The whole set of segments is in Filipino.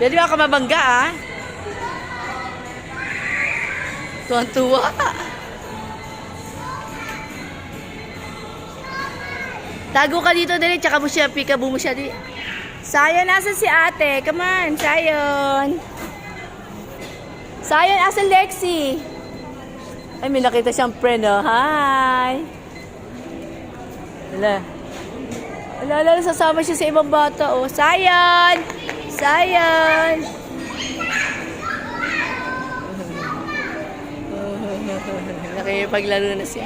Pwede ba ka mabangga, ah? Tuwan-tuwa. Tago ka dito, dali. Tsaka mo siya, peekaboo mo siya, dali. Sayon, asan si ate? Come on, Sayon. Sayon, asan Lexi? Ay, may nakita siyang friend, oh. Hi! Wala. Wala, sasama siya sa ibang bata, oh. Sayon! Sayon! Nakipaglaro na siya.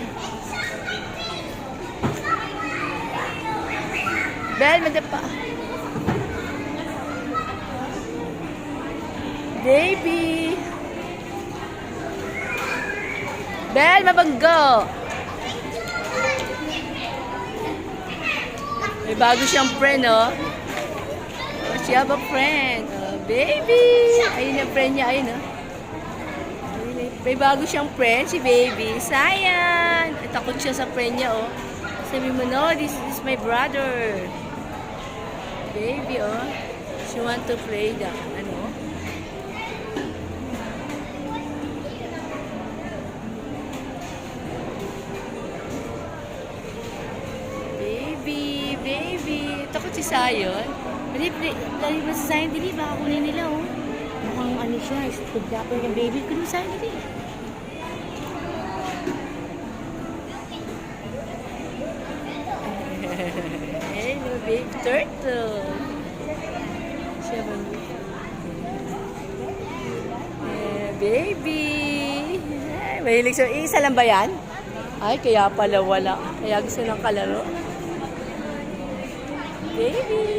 Bel, madapa. Baby! Bel, mabanggo! May bago siyang friend, oh. Oh, she have a friend. Oh, baby! Ayun ang friend niya, ayun, oh. May bago siyang friend, si baby. Sayan! Takot siya sa friend niya, oh. Sabi mo, no, this is my brother. Baby, oh. She want to play the, ano? Baby. Takot si Sayon. Dali ba si Sayon, dili? Baka kunin nila, oh. Mukhang ano siya, istudyapan yung baby. Kunin si Sayon, dili. Hello, baby turtle. Siya ba niya? Baby. Ay, mahilig siya. Isa lang ba yan? Ay, kaya pala wala. Kaya gusto ng kalaro. Baby.